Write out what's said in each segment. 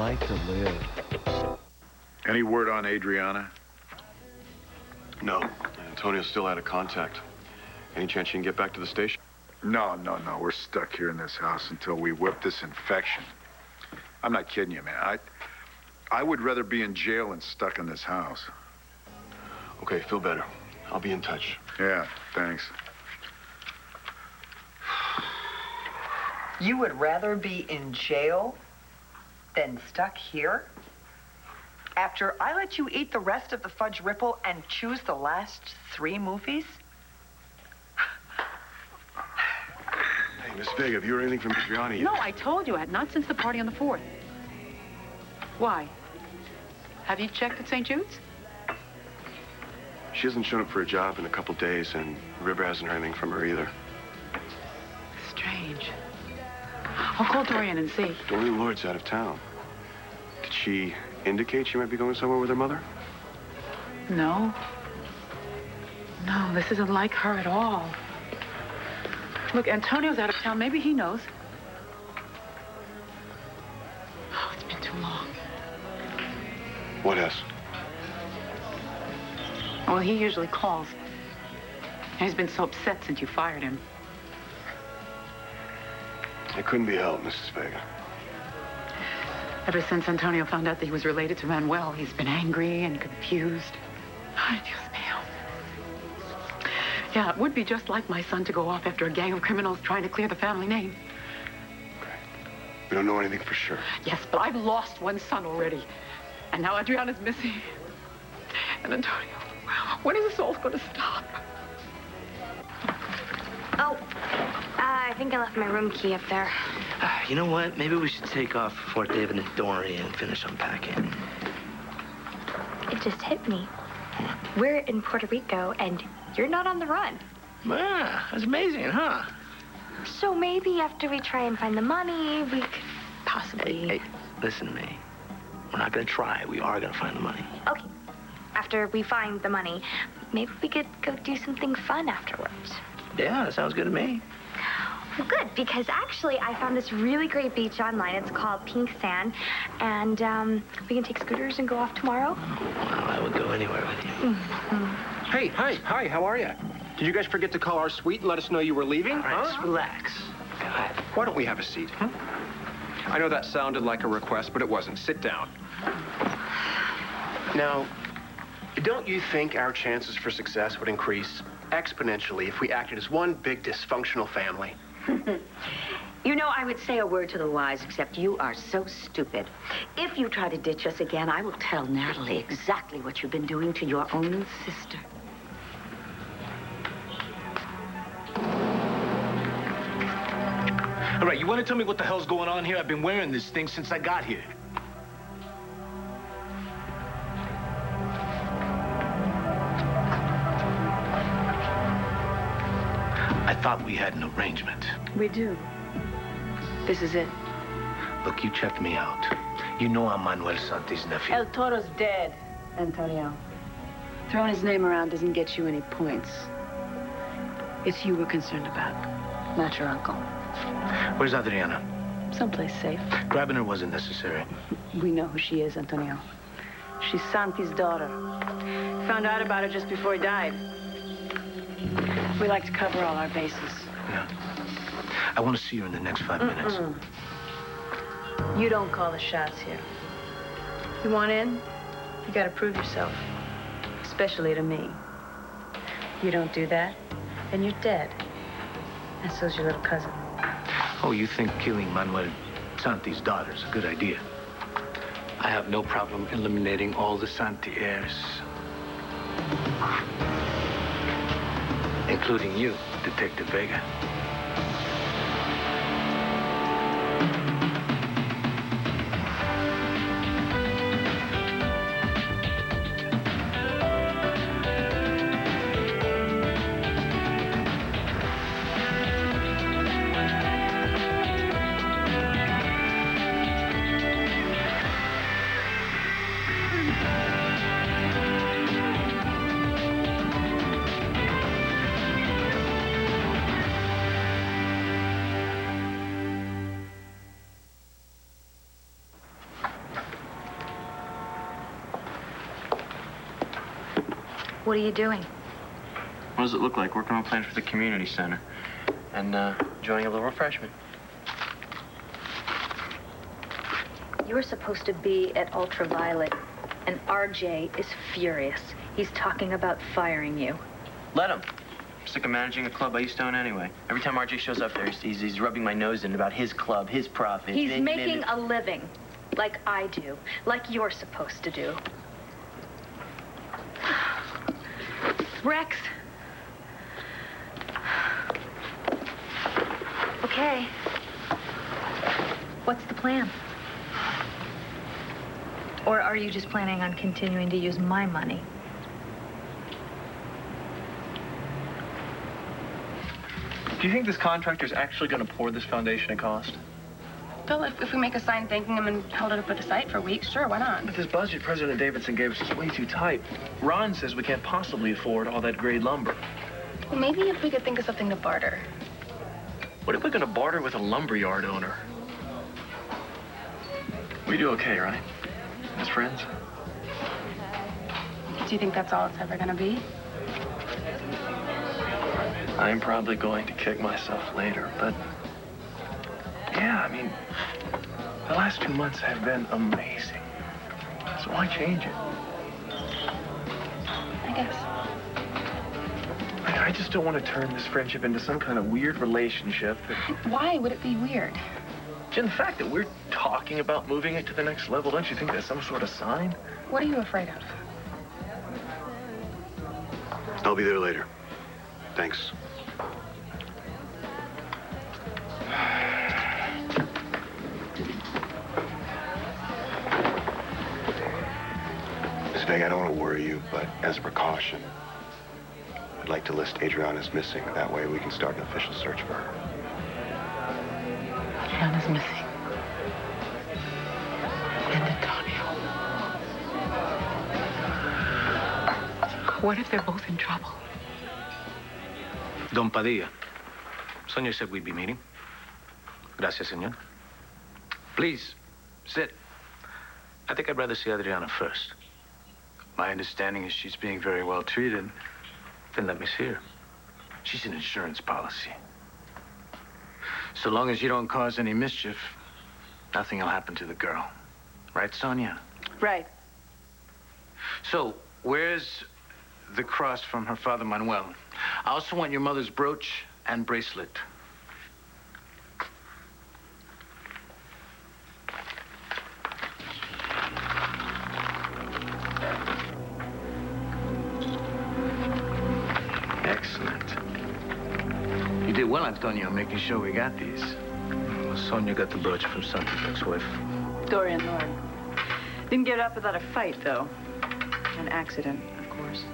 like to live. Any word on Adriana? No. Antonio's still out of contact. Any chance you can get back to the station? No. We're stuck here in this house until we whip this infection. I'm not kidding you, man. I would rather be in jail than stuck in this house. Okay, feel better. I'll be in touch. Yeah, thanks. You would rather be in jail than stuck here? After I let you eat the rest of the fudge ripple and choose the last 3 movies? Hey, Miss Vega, have you heard anything from Adriana yet? No, I told you I had not since the party on the 4th. Why? Have you checked at St. Jude's? She hasn't shown up for a job in a couple days, and River hasn't heard anything from her either. Strange. I'll call Dorian and see. Dorian Lord's out of town. Did she indicate she might be going somewhere with her mother? No. No, this isn't like her at all. Look, Antonio's out of town. Maybe he knows. Oh, it's been too long. What has? Well, he usually calls. And he's been so upset since you fired him. It couldn't be helped, Mrs. Vega. Ever since Antonio found out that he was related to Manuel, he's been angry and confused. Ay, Dios mío. Yeah, it would be just like my son to go off after a gang of criminals trying to clear the family name. Okay. We don't know anything for sure. Yes, but I've lost one son already. And now Adriana's missing. And Antonio, when is this all going to stop? Oh, I think I left my room key up there. You know what? Maybe we should take off Fort David and Dorian and finish unpacking. It just hit me. We're in Puerto Rico, and you're not on the run. Ah, that's amazing, huh? So maybe after we try and find the money, we could possibly... Hey, listen to me. We're not going to try. We are going to find the money. Okay. After we find the money, maybe we could go do something fun afterwards. Yeah, that sounds good to me. Well, good, because actually I found this really great beach online. It's called Pink Sand, and we can take scooters and go off tomorrow. Well, I would go anywhere with you. Mm-hmm. Hey, hi, how are you? Did you guys forget to call our suite and let us know you were leaving? All right, just relax. God. Why don't we have a seat? I know that sounded like a request, but it wasn't. Sit down. Now, don't you think our chances for success would increase exponentially if we acted as one big dysfunctional family? You know, I would say a word to the wise, except you are so stupid. If you try to ditch us again, I will tell Natalie exactly what you've been doing to your own sister. All right, you want to tell me what the hell's going on here? I've been wearing this thing since I got here. I thought we had an arrangement. We do. This is it. Look, you checked me out. You know I'm Manuel Santi's nephew. El Toro's dead, Antonio. Throwing his name around doesn't get you any points. It's you we're concerned about, not your uncle. Where's Adriana? Someplace safe. Grabbing her wasn't necessary. We know who she is, Antonio. She's Santi's daughter. Found out about her just before he died. We like to cover all our bases. Yeah. I want to see her in the next 5 minutes. You don't call the shots here. You want in? You gotta prove yourself. Especially to me. You don't do that, and you're dead. And so's your little cousin. Oh, you think killing Manuel Santi's daughter is a good idea? I have no problem eliminating all the Santi heirs. Including you, Detective Vega. What are you doing? What does it look like? Working on plans for the community center. And enjoying a little refreshment. You were supposed to be at Ultraviolet, and RJ is furious. He's talking about firing you. Let him. I'm sick of managing a club I used to own anyway. Every time RJ shows up there, he's rubbing my nose in about his club, his profits. He's making a living, like I do, like you're supposed to do. Rex. Okay. What's the plan? Or are you just planning on continuing to use my money? Do you think this contractor's actually going to pour this foundation at cost? Bill, if we make a sign thanking him and hold it up at the site for weeks, sure, why not? But this budget President Davidson gave us is way too tight. Ron says we can't possibly afford all that grade lumber. Well, maybe if we could think of something to barter. What if we're going to barter with a lumberyard owner? We do okay, right? As friends? Do you think that's all it's ever gonna be? I'm probably going to kick myself later, but yeah, I mean, the last 2 months have been amazing. So why change it? I guess. I just don't want to turn this friendship into some kind of weird relationship. Why would it be weird? Jen, the fact that we're talking about moving it to the next level, don't you think that's some sort of sign? What are you afraid of? I'll be there later. Thanks. Miss Vega, I don't want to worry you, but as a precaution, I'd like to list Adriana as missing. That way we can start an official search for her. Adriana's missing. And Antonio. What if they're both in trouble? Don Padilla. Sonia said we'd be meeting. Gracias, senor. Please, sit. I think I'd rather see Adriana first. My understanding is she's being very well treated. Then let me see her. She's an insurance policy. So long as you don't cause any mischief, nothing will happen to the girl. Right, Sonia? Right. So, where's the cross from her father, Manuel? I also want your mother's brooch and bracelet. Excellent. You did well, Antonio, making sure we got these. Well, Sonia got the brooch from Santa's ex-wife. Dorian Lord. Didn't get up without a fight, though. An accident, of course.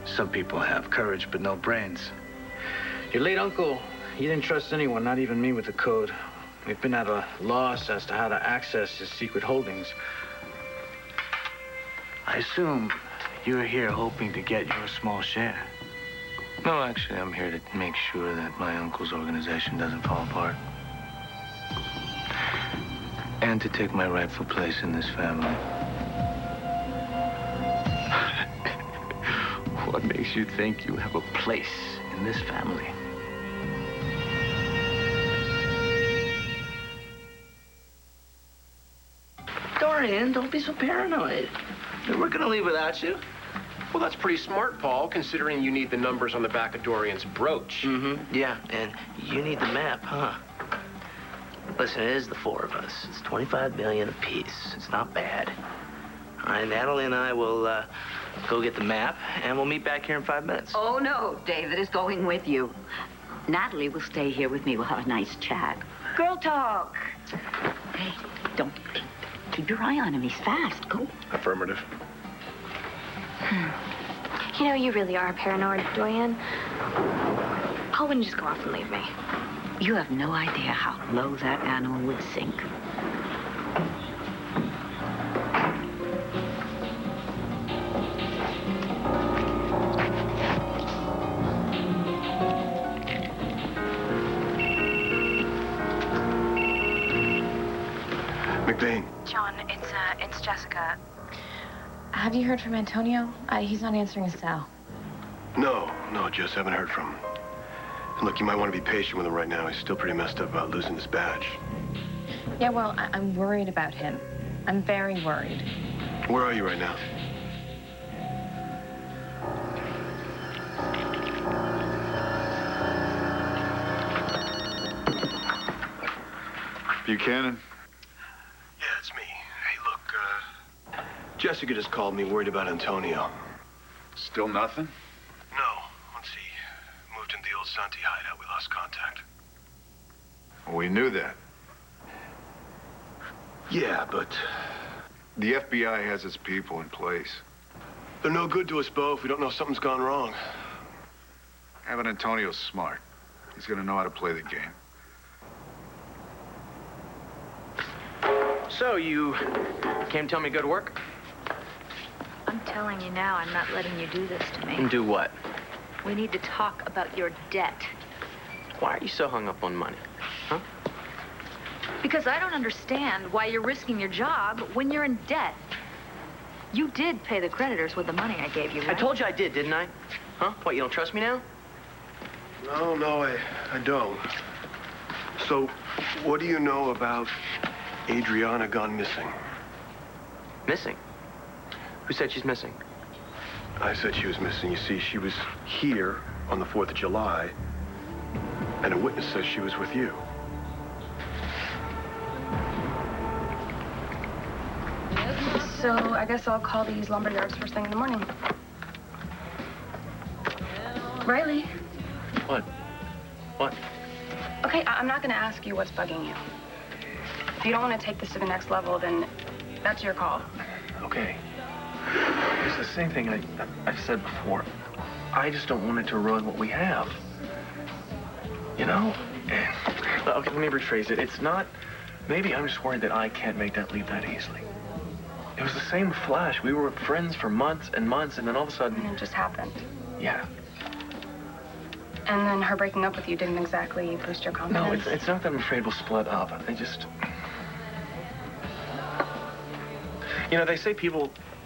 Some people have courage, but no brains. Your late uncle, he didn't trust anyone, not even me, with the code. We've been at a loss as to how to access his secret holdings. I assume you're here hoping to get your small share. No, actually, I'm here to make sure that my uncle's organization doesn't fall apart. And to take my rightful place in this family. What makes you think you have a place in this family? Dorian, don't be so paranoid. We're gonna leave without you. Well, that's pretty smart, Paul, considering you need the numbers on the back of Dorian's brooch. Mm-hmm, yeah, and you need the map, huh? Listen, it is the four of us. It's 25 million apiece. It's not bad. All right, Natalie and I will go get the map, and we'll meet back here in 5 minutes. Oh, no, David is going with you. Natalie will stay here with me. We'll have a nice chat. Girl talk. Hey, don't keep your eye on him. He's fast. Go. Affirmative. You know, you really are paranoid, Dorian. Paul wouldn't just go off and leave me. You have no idea how low that animal would sink. McVeigh. John, it's Jessica. Have you heard from Antonio? He's not answering his cell. No, Jess, haven't heard from him. And look, you might want to be patient with him right now. He's still pretty messed up about losing his badge. Yeah, well, I'm worried about him. I'm very worried. Where are you right now? Buchanan? Yeah, it's me. Hey, look, Jessica just called me worried about Antonio. Still nothing? No. Once he moved in the old Santi hideout, we lost contact. Well, we knew that. Yeah, but The FBI has its people in place. they're no good to us both. We don't know if something's gone wrong. Having Antonio's smart. He's gonna know how to play the game. So, you came to tell me to go to work? I'm telling you now, I'm not letting you do this to me. And do what? We need to talk about your debt. Why are you so hung up on money? Huh? Because I don't understand why you're risking your job when you're in debt. You did pay the creditors with the money I gave you, right? I told you I did, didn't I? Huh? What, you don't trust me now? No, I don't. So, what do you know about Adriana gone missing? Missing? Who said she's missing? I said she was missing. You see, she was here on the 4th of July, and a witness says she was with you. So I guess I'll call these lumberyards first thing in the morning. Riley. What? What? Okay, I'm not going to ask you what's bugging you. If you don't want to take this to the next level, then that's your call. Okay. It's the same thing I've said before. I just don't want it to ruin what we have. You know? Okay, let me rephrase it. It's not... Maybe I'm just worried that I can't make that leap that easily. It was the same with Flash. We were friends for months and months, and then all of a sudden... And it just happened. Yeah. And then her breaking up with you didn't exactly boost your confidence? No, it's not that I'm afraid we'll split up. I just... You know, they say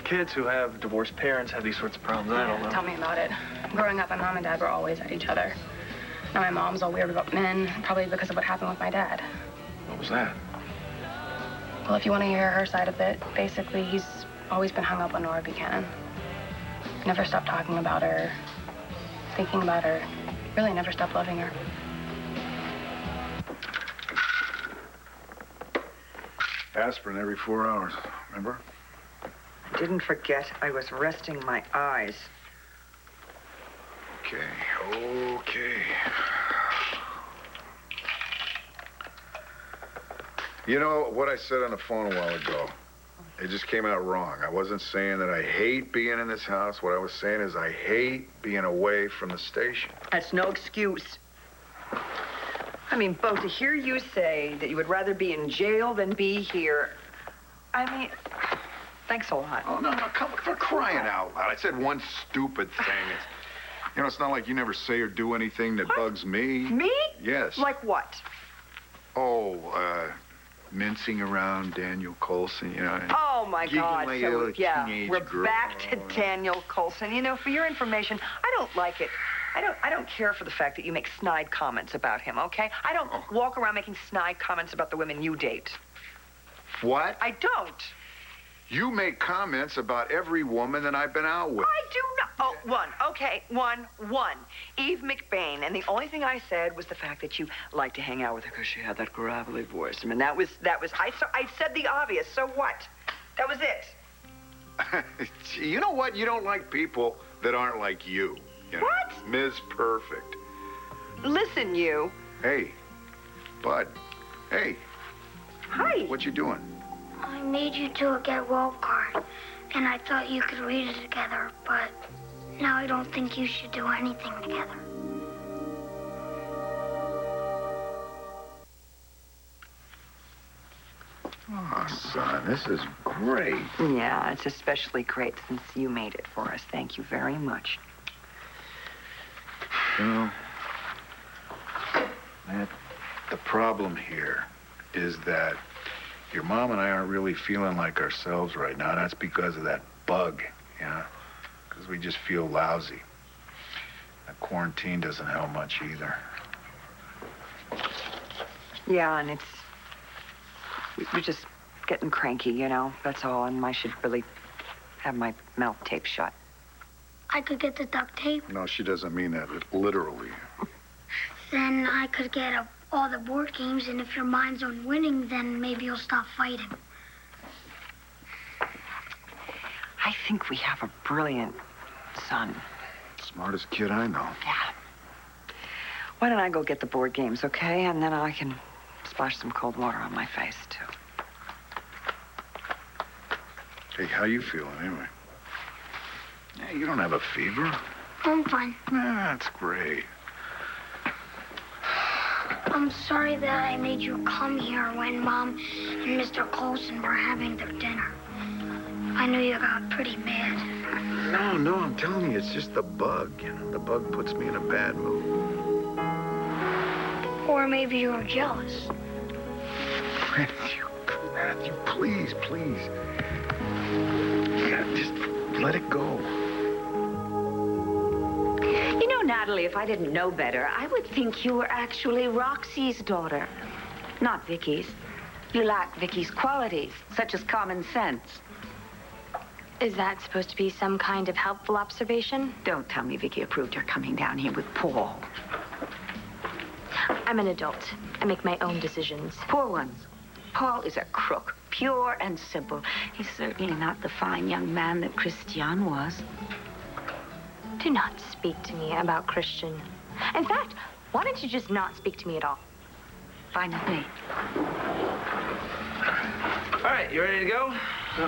kids who have divorced parents have these sorts of problems. I don't know. Tell me about it. Growing up, my mom and dad were always at each other. Now my mom's all weird about men, probably because of what happened with my dad. What was that? Well, if you want to hear her side of it, basically, he's always been hung up on Nora Buchanan. Never stopped talking about her, thinking about her. Really never stopped loving her. Aspirin every 4 hours, remember? I didn't forget I was resting my eyes. Okay. You know, what I said on the phone a while ago, it just came out wrong. I wasn't saying that I hate being in this house. What I was saying is I hate being away from the station. That's no excuse. I mean, Bo, to hear you say that you would rather be in jail than be here, I mean, thanks a lot. Oh, no, come for crying out loud. I said one stupid thing. It's not like you never say or do anything that bugs me. Me? Yes. Like what? Mincing around Daniel Coulson, Oh, my God. Like So, a yeah, teenage we're girl. back to Daniel Coulson. For your information, I don't like it. I don't care for the fact that you make snide comments about him, okay? I don't walk around making snide comments about the women you date. What? I don't. You make comments about every woman that I've been out with. I do not. Oh, one. Okay, one. Eve McBain. And the only thing I said was the fact that you like to hang out with her because she had that gravelly voice. I mean, that was. I said the obvious. So what? That was it. You know what? You don't like people that aren't like you. What? Ms. Perfect. Listen, you. Hey, Bud. Hey. Hi. What you doing? I made you two a get well card, and I thought you could read it together, but now I don't think you should do anything together. Oh, son, this is great. Yeah, it's especially great since you made it for us. Thank you very much. Matt, the problem here is that Your mom and I aren't really feeling like ourselves right now. That's because of that bug, yeah? Because we just feel lousy. That quarantine doesn't help much either. Yeah, and we're just getting cranky, you know, that's all. And I should really have my mouth taped shut. I could get the duct tape. No, she doesn't mean that literally. Then I could get all the board games, and if your mind's on winning, then maybe you'll stop fighting. I think we have a brilliant son. Smartest kid I know. Yeah. Why don't I go get the board games, okay? And then I can splash some cold water on my face, too. Hey, how you feeling anyway? Yeah, you don't have a fever. I'm fine. That's great. I'm sorry that I made you come here when Mom and Mr. Colson were having their dinner. I knew you got pretty mad. No, I'm telling you, it's just the bug. You know, the bug puts me in a bad mood. Or maybe you were jealous. Matthew, please. Yeah, just let it go. You know, Natalie, if I didn't know better, I would think you were actually Roxy's daughter, not Vicky's. You lack Vicky's qualities, such as common sense. Is that supposed to be some kind of helpful observation? Don't tell me Vicky approved your coming down here with Paul. I'm an adult. I make my own decisions. Poor ones. Paul is a crook, pure and simple. He's certainly not the fine young man that Christian was. Do not speak to me about Christian. In fact, why don't you just not speak to me at all? Fine with me. All right, you ready to go?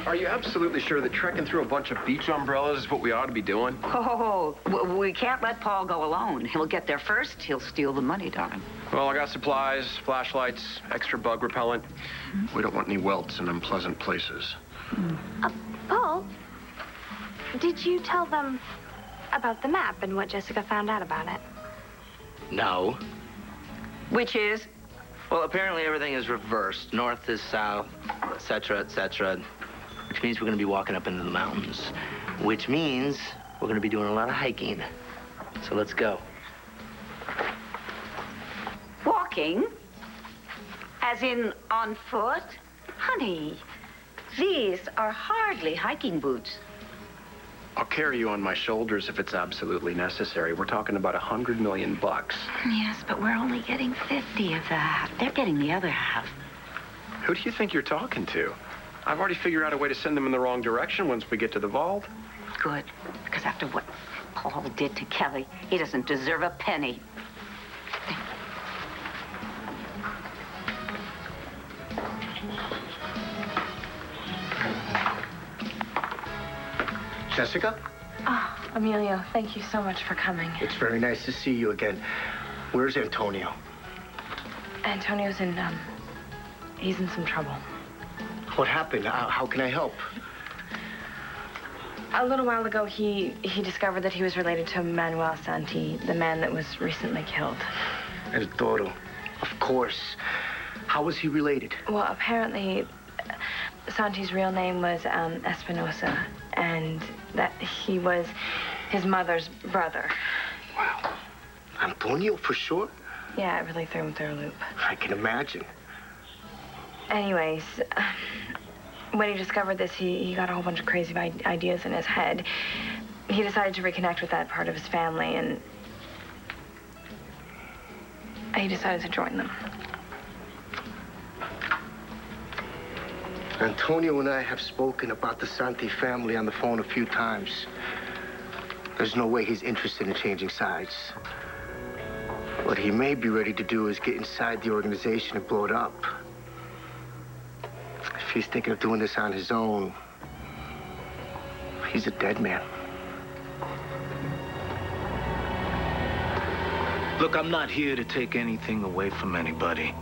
Are you absolutely sure that trekking through a bunch of beach umbrellas is what we ought to be doing? Oh, we can't let Paul go alone. He'll get there first. He'll steal the money, darling. Well, I got supplies, flashlights, extra bug repellent. We don't want any welts in unpleasant places. Paul, did you tell them about the map and what Jessica found out about it? No. Which is? Well, apparently everything is reversed. North is south, et cetera, which means we're going to be walking up into the mountains, which means we're going to be doing a lot of hiking. So let's go. Walking? As in on foot? Honey, these are hardly hiking boots. I'll carry you on my shoulders if it's absolutely necessary. We're talking about $100 million. Yes, but we're only getting 50 of that. They're getting the other half. Who do you think you're talking to? I've already figured out a way to send them in the wrong direction once we get to the vault. Good, because after what Paul did to Kelly, he doesn't deserve a penny. Jessica? Oh, Emilio, thank you so much for coming. It's very nice to see you again. Where's Antonio? Antonio's he's in some trouble. What happened? How can I help? A little while ago, he discovered that he was related to Manuel Santi, the man that was recently killed. El Toro. Of course. How was he related? Well, apparently, Santi's real name was Espinosa, and that he was his mother's brother. Wow. Antonio, for sure? Yeah, it really threw him through a loop. I can imagine. Anyways, when he discovered this, he got a whole bunch of crazy ideas in his head. He decided to reconnect with that part of his family, and he decided to join them. Antonio and I have spoken about the Santi family on the phone a few times. There's no way he's interested in changing sides. What he may be ready to do is get inside the organization and blow it up. If he's thinking of doing this on his own, he's a dead man. Look, I'm not here to take anything away from anybody.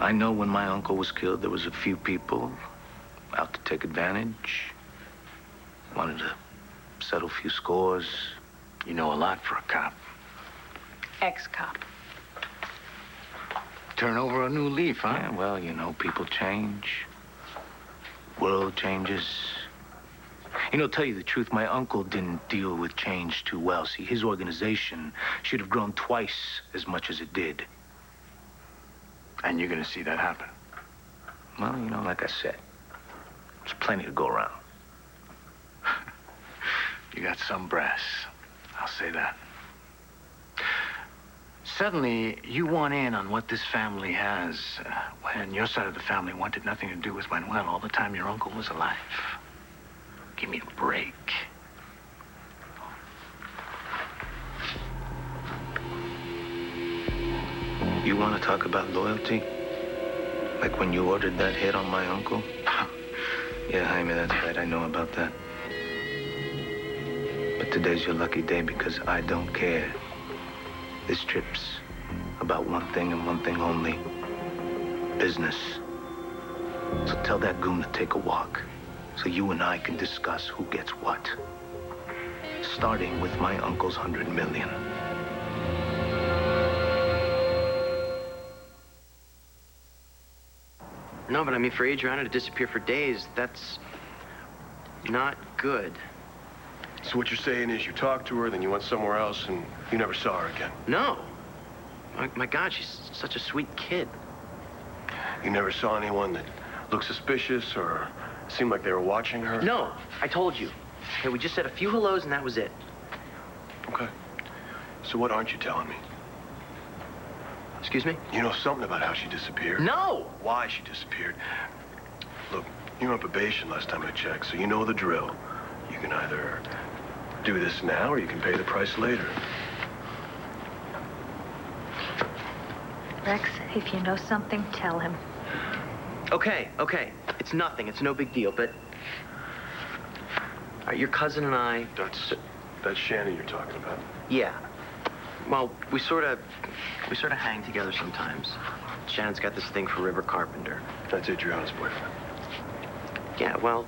I know when my uncle was killed, there was a few people out to take advantage. Wanted to settle a few scores. You know a lot for a cop. Ex-cop. turn over a new leaf, huh? Yeah, well, you know, people change. World changes. You know, tell you the truth, my uncle didn't deal with change too well. See, his organization should have grown twice as much as it did. And you're gonna see that happen. Well, you know, like I said, there's plenty to go around. You got some brass. I'll say that. Suddenly, you want in on what this family has, when your side of the family wanted nothing to do with Manuel all the time your uncle was alive. Give me a break. You want to talk about loyalty? Like when you ordered that hit on my uncle? Yeah, Jaime, that's right. I know about that. But today's your lucky day because I don't care. This trip's about one thing and one thing only. Business. So tell that goon to take a walk so you and I can discuss who gets what. Starting with my uncle's 100 million. No, but I mean, for Adriana to disappear for days, that's not good. So what you're saying is you talked to her, then you went somewhere else, and you never saw her again? No. My God, she's such a sweet kid. You never saw anyone that looked suspicious or seemed like they were watching her? No, I told you. Okay, we just said a few hellos and that was it. Okay. So what aren't you telling me? Excuse me? You know something about how she disappeared? No! Why she disappeared? Look, you were on probation last time I checked, so you know the drill. You can either do this now or you can pay the price later. Rex, if you know something, tell him. Okay. It's nothing. It's no big deal, but... All right, your cousin and I... That's Shannon you're talking about? Yeah. Well, we sort of hang together sometimes. Shannon's got this thing for River Carpenter. That's Adriana's boyfriend. Yeah, well,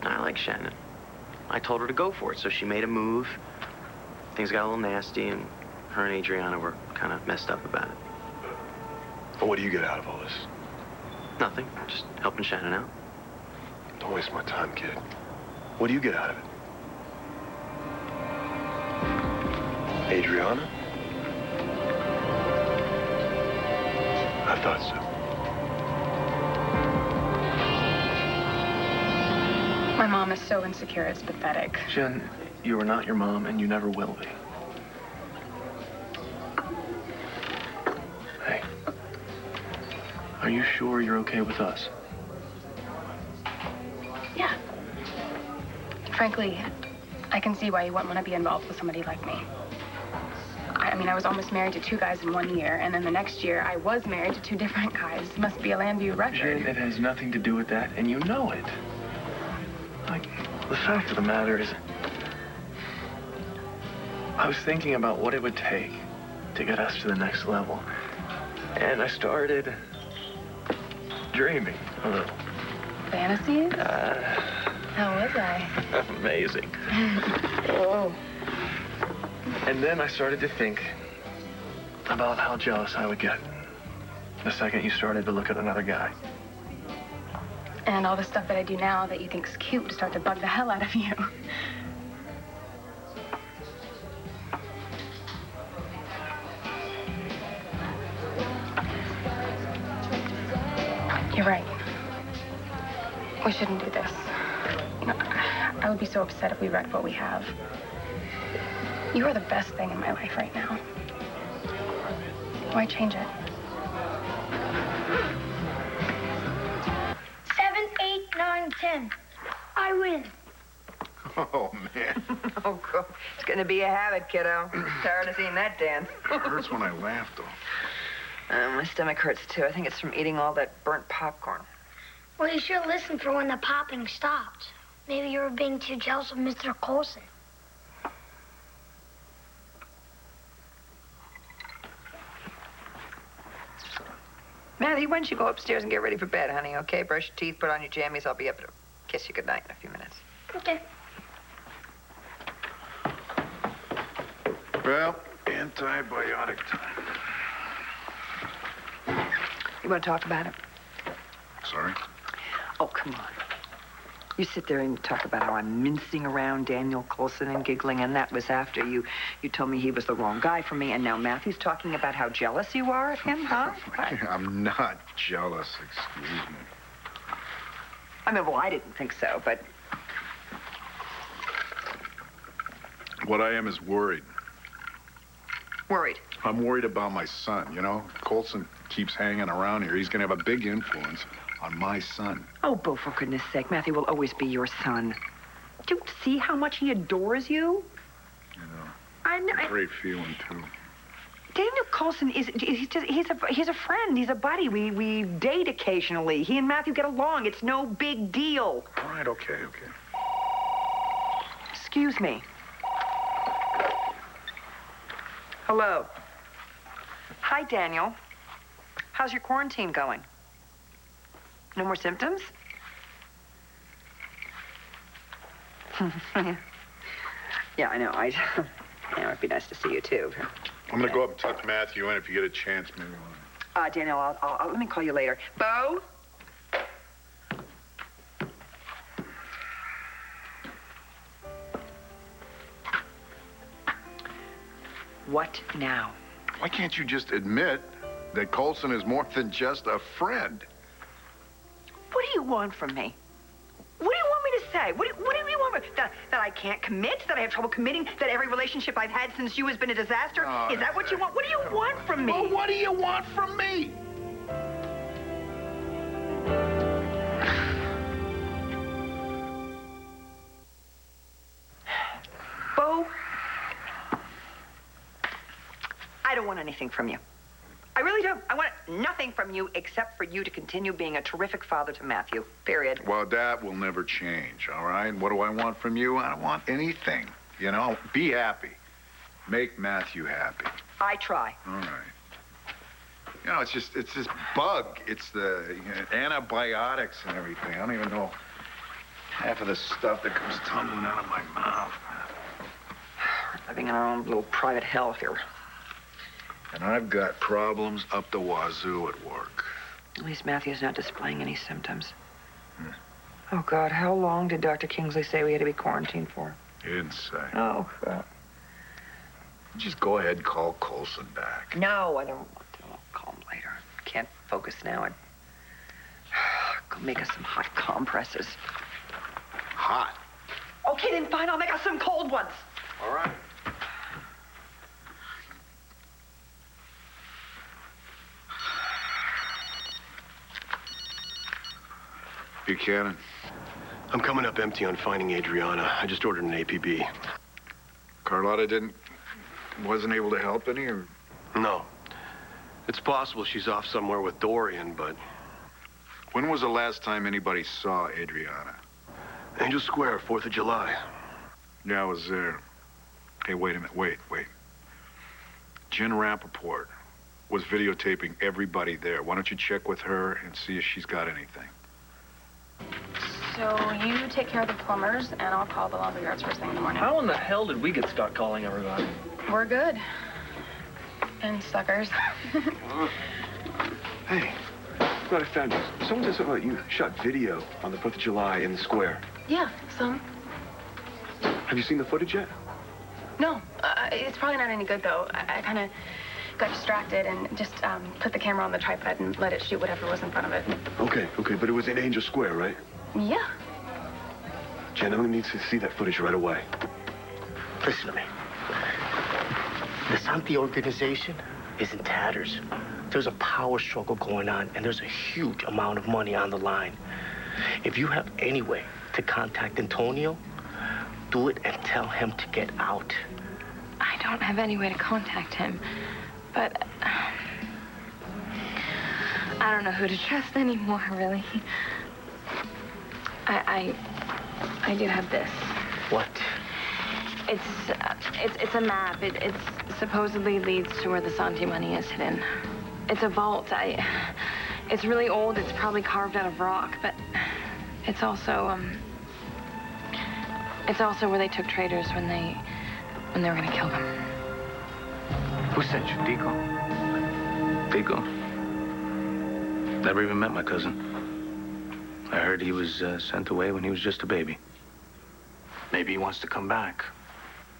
I like Shannon. I told her to go for it, so she made a move. Things got a little nasty, and her and Adriana were kind of messed up about it. Well, what do you get out of all this? Nothing. Just helping Shannon out. Don't waste my time, kid. What do you get out of it? Adriana? I thought so. My mom is so insecure, it's pathetic. Jen, you are not your mom, and you never will be. Hey. Are you sure you're okay with us? Yeah. Frankly, I can see why you wouldn't want to be involved with somebody like me. I mean, I was almost married to 2 guys in 1 year, and then the next year, I was married to 2 different guys. Must be a Landview record. Jen, it has nothing to do with that, and you know it. Like, the fact of the matter is, I was thinking about what it would take to get us to the next level. And I started dreaming a little. Fantasies? How was I? Amazing. Oh. And then I started to think about how jealous I would get the second you started to look at another guy. And all the stuff that I do now that you think's cute to start to bug the hell out of you. You're right. We shouldn't do this. You know, I would be so upset if we wrecked what we have. You are the best thing in my life right now. Why change it? 7, 8, 9, 10. I win. Oh, man. Oh, cool. It's going to be a habit, kiddo. Tired of seeing that dance. It hurts when I laugh, though. My stomach hurts, too. I think it's from eating all that burnt popcorn. Well, you should listen for when the popping stopped. Maybe you were being too jealous of Mr. Coulson. Matthew, why don't you go upstairs and get ready for bed, honey, okay? Brush your teeth, put on your jammies. I'll be up to kiss you goodnight in a few minutes. Okay. Well, antibiotic time. You want to talk about it? Sorry? Oh, come on. You sit there and talk about how I'm mincing around Daniel Coulson and giggling, and that was after you told me he was the wrong guy for me, and now Matthew's talking about how jealous you are of him, huh? I'm not jealous, excuse me. I mean, well, I didn't think so, but... What I am is worried. Worried? I'm worried about my son, you know? Coulson keeps hanging around here. He's gonna have a big influence on my son. Oh, Bo, for goodness sake, Matthew will always be your son. Do you see how much he adores you? You know, I know. great feeling, too. Daniel Coulson he's a friend. He's a buddy. We date occasionally. He and Matthew get along. It's no big deal. All right, okay. Excuse me. Hello. Hi, Daniel. How's your quarantine going? No more symptoms? Yeah, I know. It'd be nice to see you, too. I'm gonna go up and tuck Matthew in if you get a chance, maybe. Daniel, I'll let me call you later. Bo? What now? Why can't you just admit that Coulson is more than just a friend? What do you want from me? What do you want me to say? What do you want me that I can't commit? That I have trouble committing? That every relationship I've had since you has been a disaster? Is that what you want? What do you want from me? Well, what do you want from me? Bo, I don't want anything from you. I really don't. I want nothing from you except for you to continue being a terrific father to Matthew, period. Well, that will never change, all right? What do I want from you? I don't want anything, you know? Be happy. Make Matthew happy. I try. All right. You know, it's this bug. It's the antibiotics and everything. I don't even know half of the stuff that comes tumbling out of my mouth. Living in our own little private hell here. And I've got problems up the wazoo at work. At least Matthew's not displaying any symptoms. Oh, God, how long did Dr. Kingsley say we had to be quarantined for? He didn't say. Oh, God. Just go ahead and call Coulson back. No, I don't want to. I'll call him later. Can't focus now. I'd go make us some hot compresses. Hot? Okay, then fine. I'll make us some cold ones. All right. Buchanan. I'm coming up empty on finding Adriana. I just ordered an APB. Carlotta wasn't able to help any, or? No. It's possible she's off somewhere with Dorian, but... When was the last time anybody saw Adriana? Angel Square, 4th of July. Yeah, I was there. Hey, wait a minute. Wait. Jen Rappaport was videotaping everybody there. Why don't you check with her and see if she's got anything? So you take care of the plumbers, and I'll call the laundry yards first thing in the morning. How in the hell did we get stuck calling everybody? We're good. And suckers. Hey, glad I found you. Someone said something about you shot video on the 4th of July in the square. Yeah, some. Have you seen the footage yet? No, it's probably not any good, though. I kind of got distracted and just put the camera on the tripod and let it shoot whatever was in front of it. Okay, but it was in Angel Square, right? Yeah. Gentleman needs to see that footage right away. Listen to me. The Santi organization is in tatters. There's a power struggle going on, and there's a huge amount of money on the line. If you have any way to contact Antonio, do it and tell him to get out. I don't have any way to contact him, but I don't know who to trust anymore, really. I do have this. What? It's a map. It supposedly leads to where the Santi money is hidden. It's a vault. It's really old. It's probably carved out of rock, but it's also where they took traitors when they were gonna kill them. Who sent you, Dico? Dico? Never even met my cousin. I heard he was sent away when he was just a baby. Maybe he wants to come back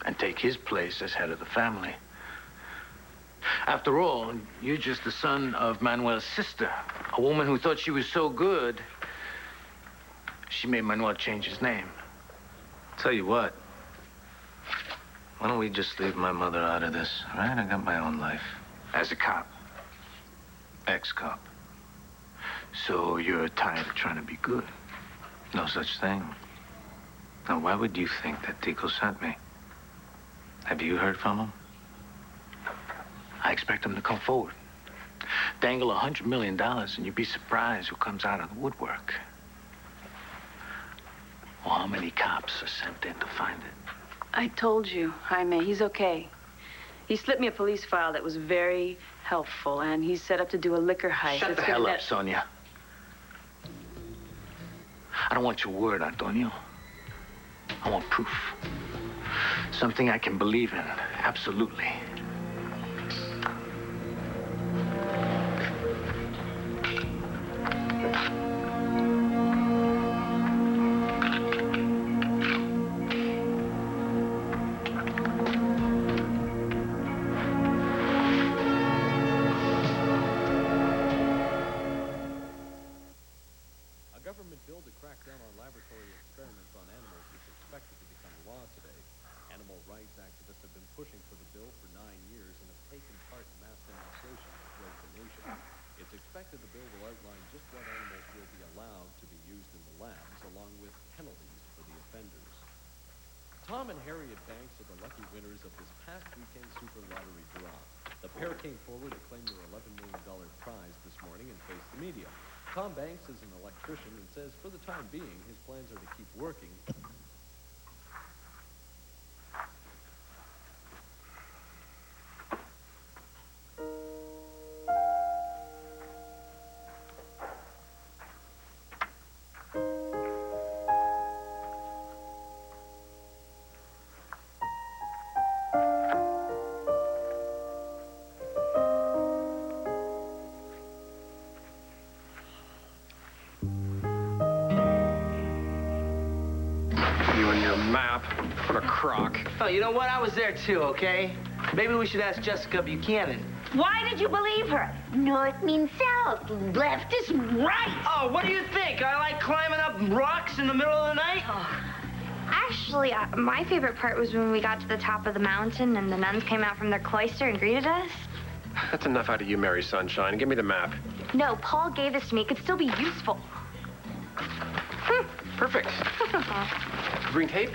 and take his place as head of the family. After all, you're just the son of Manuel's sister, a woman who thought she was so good, she made Manuel change his name. Tell you what, why don't we just leave my mother out of this, all right? I got my own life. As a cop. Ex-cop. So you're tired of trying to be good? No such thing. Now, why would you think that Tico sent me? Have you heard from him? I expect him to come forward. Dangle $100 million, and you'd be surprised who comes out of the woodwork. Or how many cops are sent in to find it. I told you, Jaime, he's okay. He slipped me a police file that was very helpful, and he's set up to do a liquor heist. Shut the hell up, Sonia. I don't want your word, Antonio. I want proof. Something I can believe in, absolutely. Tom and Harriet Banks are the lucky winners of this past weekend Super Lottery draw. The pair came forward to claim their $11 million prize this morning and face the media. Tom Banks is an electrician and says for the time being, his plans are to keep working. Map. What a crock. Oh, you know what? I was there too, okay? Maybe we should ask Jessica Buchanan. Why did you believe her? North means south, left is right. Oh, what do you think? I like climbing up rocks in the middle of the night? Oh. Actually, my favorite part was when we got to the top of the mountain and the nuns came out from their cloister and greeted us. That's enough out of you, Mary Sunshine. Give me the map. No, Paul gave this to me. It could still be useful. Perfect. Green tape?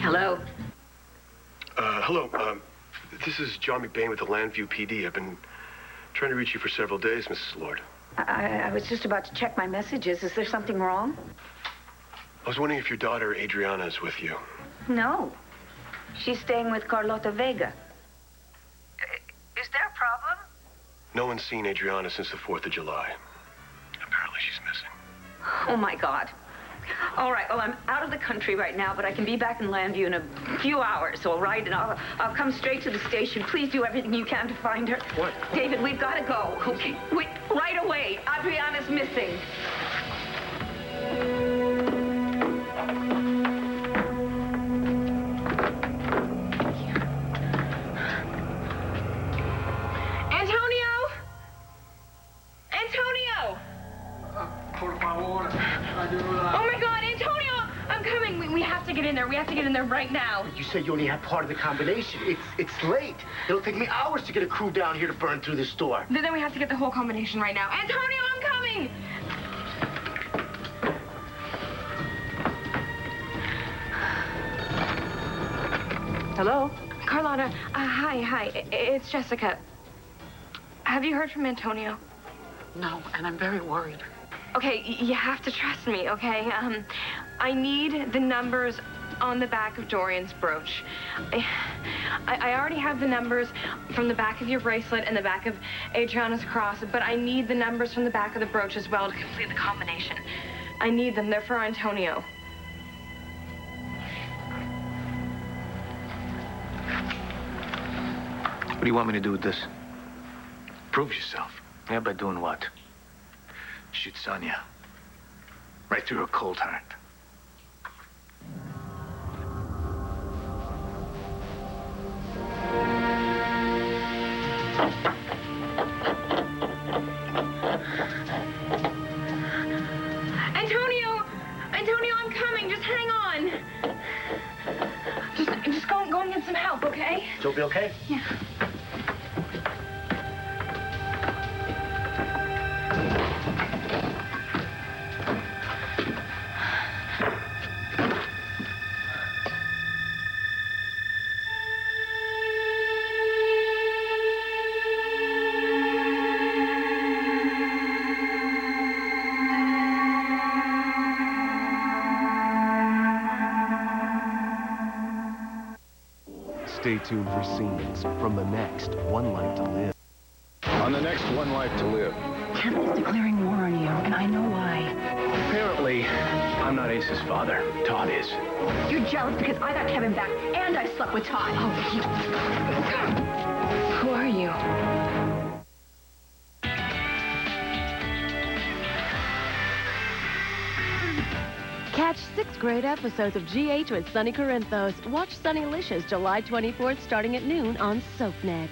Hello. Hello. This is John McBain with the Landview PD. I've been trying to reach you for several days, Mrs. Lord. I was just about to check my messages. Is there something wrong? I was wondering if your daughter, Adriana, is with you. No. She's staying with Carlota Vega. Is there a problem? No one's seen Adriana since the 4th of July. Apparently she's missing. Oh, my God. All right, well, I'm out of the country right now, but I can be back in Landview in a few hours, all right? And I'll come straight to the station. Please do everything you can to find her. What? David, we've got to go. Okay. Wait, right away. Adriana's missing. Oh my God, Antonio! I'm coming. We have to get in there. We have to get in there right now. You said you only had part of the combination. It's late. It'll take me hours to get a crew down here to burn through this door. Then we have to get the whole combination right now. Antonio, I'm coming! Hello? Carlotta, hi. It's Jessica. Have you heard from Antonio? No, and I'm very worried. Okay, you have to trust me, okay? I need the numbers on the back of Dorian's brooch. I already have the numbers from the back of your bracelet and the back of Adriana's cross, but I need the numbers from the back of the brooch as well to complete the combination. I need them. They're for Antonio. do you want me to do with this? Prove yourself. Yeah, by doing what? Shoot Sonia. Right through her cold heart. Antonio, I'm coming. Just hang on. Just go and get some help, okay? She'll be okay? Yeah. Stay tuned for scenes from the next One Life to Live. On the next One Life to Live. Kevin is declaring war on you, and I know why. Apparently, I'm not Ace's father. Todd is. You're jealous because I got Kevin back, and I slept with Todd. Oh, you... Who are you? Catch 6 great episodes of GH with Sonny Corinthos. Watch Sunnylicious July 24th starting at noon on SoapNet.